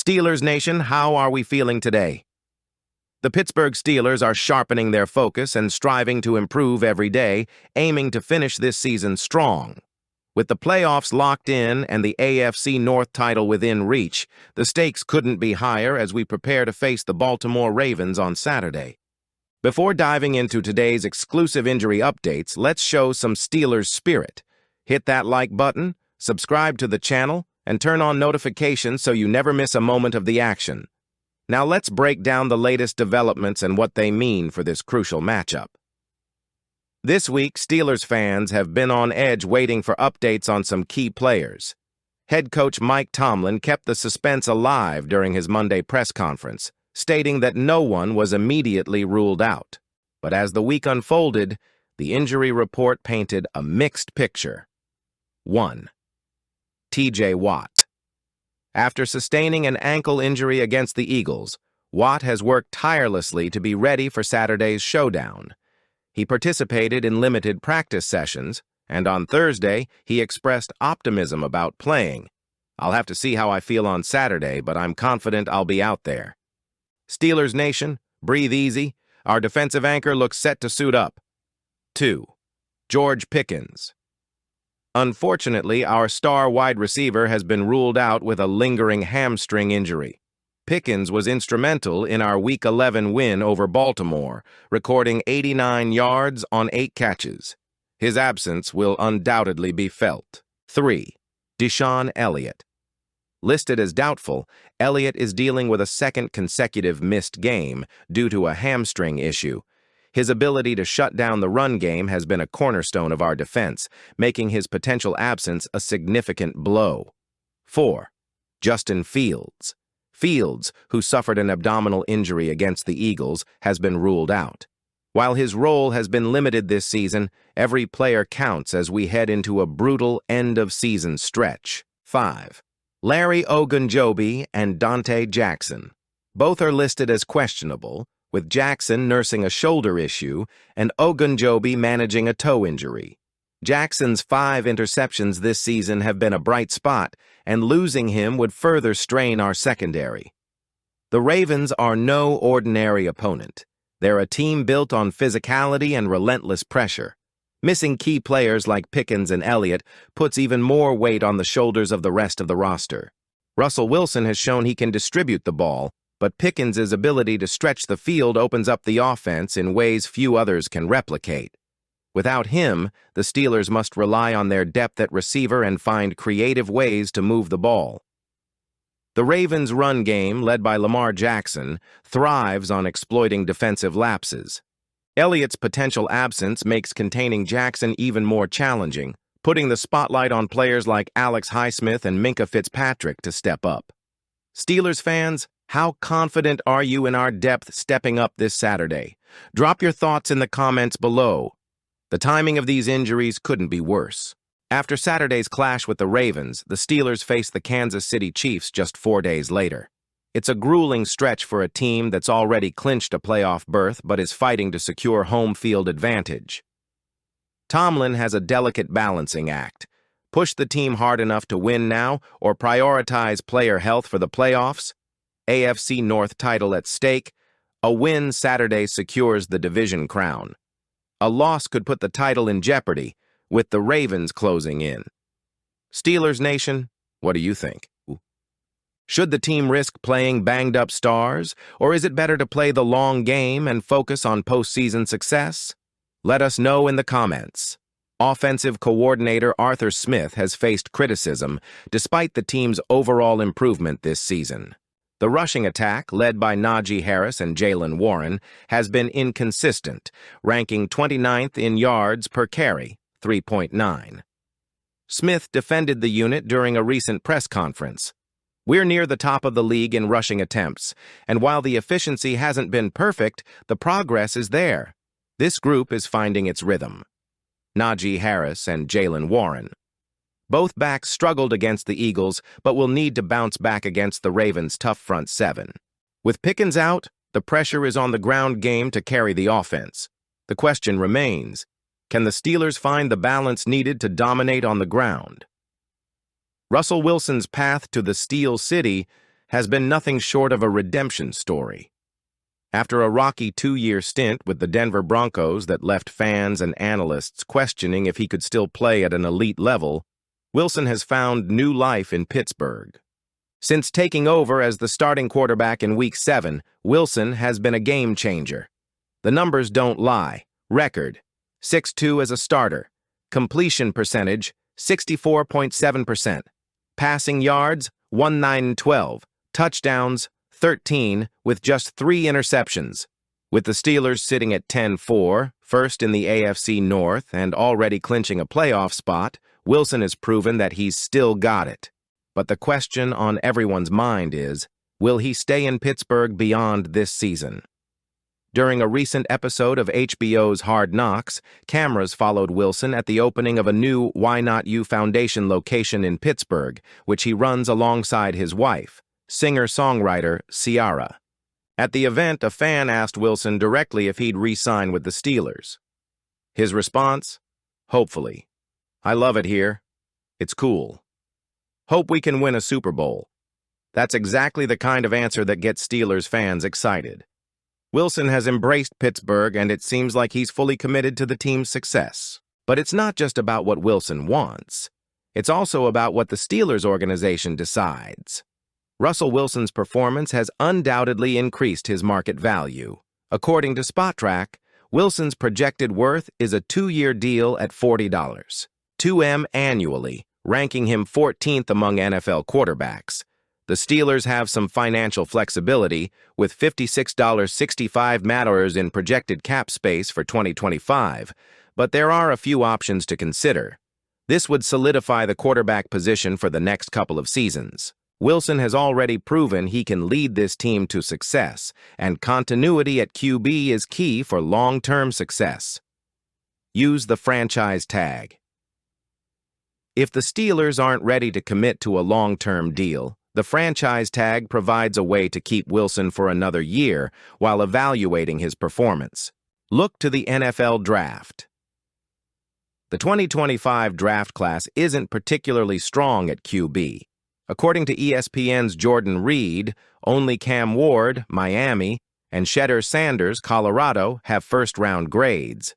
Steelers Nation, how are we feeling today? The Pittsburgh Steelers are sharpening their focus and striving to improve every day, aiming to finish this season strong. With the playoffs locked in and the AFC North title within reach, the stakes couldn't be higher as we prepare to face the Baltimore Ravens on Saturday. Before diving into today's exclusive injury updates, let's show some Steelers spirit. Hit that like button, subscribe to the channel, and turn on notifications so you never miss a moment of the action. Now let's break down the latest developments and what they mean for this crucial matchup. This week, Steelers fans have been on edge waiting for updates on some key players. Head coach Mike Tomlin kept the suspense alive during his Monday press conference, stating that no one was immediately ruled out. But as the week unfolded, the injury report painted a mixed picture. 1. T.J. Watt. After sustaining an ankle injury against the Eagles, Watt has worked tirelessly to be ready for Saturday's showdown. He participated in limited practice sessions, and on Thursday, he expressed optimism about playing. "I'll have to see how I feel on Saturday, but I'm confident I'll be out there." Steelers Nation, breathe easy. Our defensive anchor looks set to suit up. 2. George Pickens. Unfortunately, our star wide receiver has been ruled out with a lingering hamstring injury. Pickens was instrumental in our Week 11 win over Baltimore, recording 89 yards on 8 catches. His absence will undoubtedly be felt. 3. Deshaun Elliott. Listed as doubtful, Elliott is dealing with a second consecutive missed game due to a hamstring issue. His ability to shut down the run game has been a cornerstone of our defense, making his potential absence a significant blow. 4. Justin Fields. Fields, who suffered an abdominal injury against the Eagles, has been ruled out. While his role has been limited this season, every player counts as we head into a brutal end-of-season stretch. 5. Larry Ogunjobi and Dante Jackson. Both are listed as questionable, with Jackson nursing a shoulder issue and Ogunjobi managing a toe injury. Jackson's 5 interceptions this season have been a bright spot, and losing him would further strain our secondary. The Ravens are no ordinary opponent. They're a team built on physicality and relentless pressure. Missing key players like Pickens and Elliott puts even more weight on the shoulders of the rest of the roster. Russell Wilson has shown he can distribute the ball, but Pickens' ability to stretch the field opens up the offense in ways few others can replicate. Without him, the Steelers must rely on their depth at receiver and find creative ways to move the ball. The Ravens' run game, led by Lamar Jackson, thrives on exploiting defensive lapses. Elliott's potential absence makes containing Jackson even more challenging, putting the spotlight on players like Alex Highsmith and Minkah Fitzpatrick to step up. Steelers fans, how confident are you in our depth stepping up this Saturday? Drop your thoughts in the comments below. The timing of these injuries couldn't be worse. After Saturday's clash with the Ravens, the Steelers faced the Kansas City Chiefs just 4 days later. It's a grueling stretch for a team that's already clinched a playoff berth but is fighting to secure home field advantage. Tomlin has a delicate balancing act. Push the team hard enough to win now or prioritize player health for the playoffs? AFC North title at stake, a win Saturday secures the division crown. A loss could put the title in jeopardy, with the Ravens closing in. Steelers Nation, what do you think? Should the team risk playing banged-up stars, or is it better to play the long game and focus on postseason success? Let us know in the comments. Offensive coordinator Arthur Smith has faced criticism despite the team's overall improvement this season. The rushing attack, led by Najee Harris and Jaylen Warren, has been inconsistent, ranking 29th in yards per carry, 3.9. Smith defended the unit during a recent press conference. "We're near the top of the league in rushing attempts, and while the efficiency hasn't been perfect, the progress is there. This group is finding its rhythm." Najee Harris and Jaylen Warren. Both backs struggled against the Eagles, but will need to bounce back against the Ravens' tough front seven. With Pickens out, the pressure is on the ground game to carry the offense. The question remains, can the Steelers find the balance needed to dominate on the ground? Russell Wilson's path to the Steel City has been nothing short of a redemption story. After a rocky 2-year stint with the Denver Broncos that left fans and analysts questioning if he could still play at an elite level, Wilson has found new life in Pittsburgh. Since taking over as the starting quarterback in Week 7, Wilson has been a game changer. The numbers don't lie. Record: 6-2 as a starter. Completion percentage: 64.7%. Passing yards: 1912. Touchdowns: 13, with just 3 interceptions. With the Steelers sitting at 10-4, first in the AFC North and already clinching a playoff spot, Wilson has proven that he's still got it. But the question on everyone's mind is, will he stay in Pittsburgh beyond this season? During a recent episode of HBO's Hard Knocks, cameras followed Wilson at the opening of a new Why Not You Foundation location in Pittsburgh, which he runs alongside his wife, singer-songwriter Ciara. At the event, a fan asked Wilson directly if he'd re-sign with the Steelers. His response? Hopefully. I love it here. It's cool. Hope we can win a Super Bowl. That's exactly the kind of answer that gets Steelers fans excited. Wilson has embraced Pittsburgh, and it seems like he's fully committed to the team's success. But it's not just about what Wilson wants. It's also about what the Steelers organization decides. Russell Wilson's performance has undoubtedly increased his market value. According to SpotTrack, Wilson's projected worth is a 2-year deal at $40, $2 annually, ranking him 14th among NFL quarterbacks. The Steelers have some financial flexibility, with $56.65 matters in projected cap space for 2025, but there are a few options to consider. This would solidify the quarterback position for the next couple of seasons. Wilson has already proven he can lead this team to success, and continuity at QB is key for long-term success. Use the franchise tag. If the Steelers aren't ready to commit to a long-term deal, the franchise tag provides a way to keep Wilson for another year while evaluating his performance. Look to the NFL Draft. The 2025 draft class isn't particularly strong at QB. According to ESPN's Jordan Reed, only Cam Ward, Miami, and Shedeur Sanders, Colorado, have first-round grades.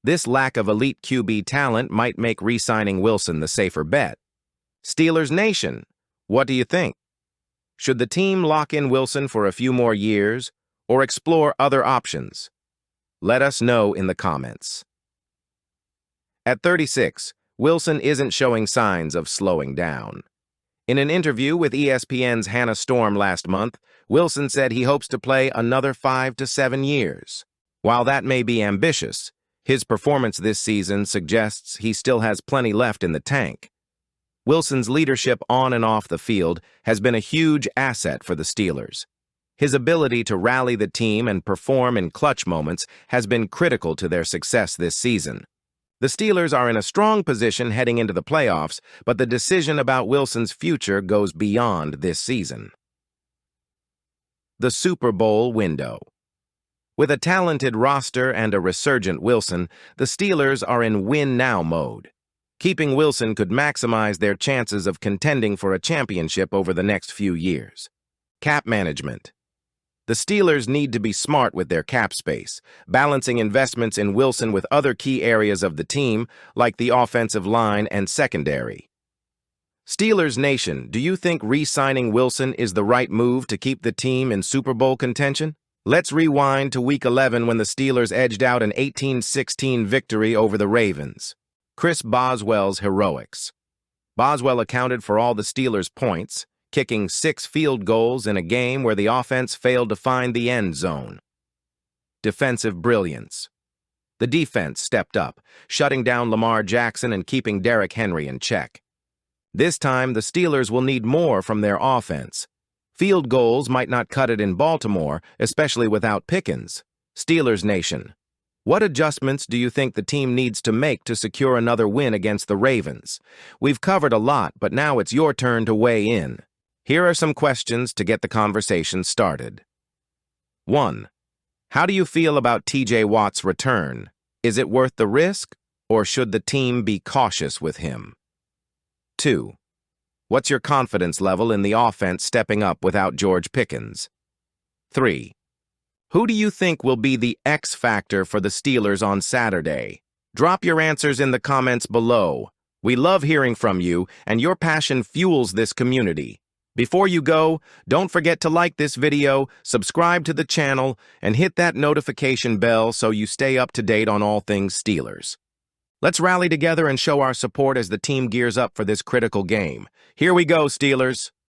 This lack of elite QB talent might make re-signing Wilson the safer bet. Steelers Nation, what do you think? Should the team lock in Wilson for a few more years or explore other options? Let us know in the comments. At 36, Wilson isn't showing signs of slowing down. In an interview with ESPN's Hannah Storm last month, Wilson said he hopes to play another 5 to 7 years. While that may be ambitious, his performance this season suggests he still has plenty left in the tank. Wilson's leadership on and off the field has been a huge asset for the Steelers. His ability to rally the team and perform in clutch moments has been critical to their success this season. The Steelers are in a strong position heading into the playoffs, but the decision about Wilson's future goes beyond this season. The Super Bowl window. With a talented roster and a resurgent Wilson, the Steelers are in win-now mode. Keeping Wilson could maximize their chances of contending for a championship over the next few years. Cap management. The Steelers need to be smart with their cap space, balancing investments in Wilson with other key areas of the team, like the offensive line and secondary. Steelers Nation, do you think re-signing Wilson is the right move to keep the team in Super Bowl contention? Let's rewind to Week 11 when the Steelers edged out an 18-16 victory over the Ravens. Chris Boswell's heroics. Boswell accounted for all the Steelers' points, kicking 6 field goals in a game where the offense failed to find the end zone. Defensive brilliance. The defense stepped up, shutting down Lamar Jackson and keeping Derrick Henry in check. This time, the Steelers will need more from their offense. Field goals might not cut it in Baltimore, especially without Pickens. Steelers Nation, what adjustments do you think the team needs to make to secure another win against the Ravens? We've covered a lot, but now it's your turn to weigh in. Here are some questions to get the conversation started. 1. How do you feel about TJ Watt's return? Is it worth the risk, or should the team be cautious with him? 2. What's your confidence level in the offense stepping up without George Pickens? 3. Who do you think will be the X factor for the Steelers on Saturday? Drop your answers in the comments below. We love hearing from you, and your passion fuels this community. Before you go, don't forget to like this video, subscribe to the channel, and hit that notification bell so you stay up to date on all things Steelers. Let's rally together and show our support as the team gears up for this critical game. Here we go, Steelers!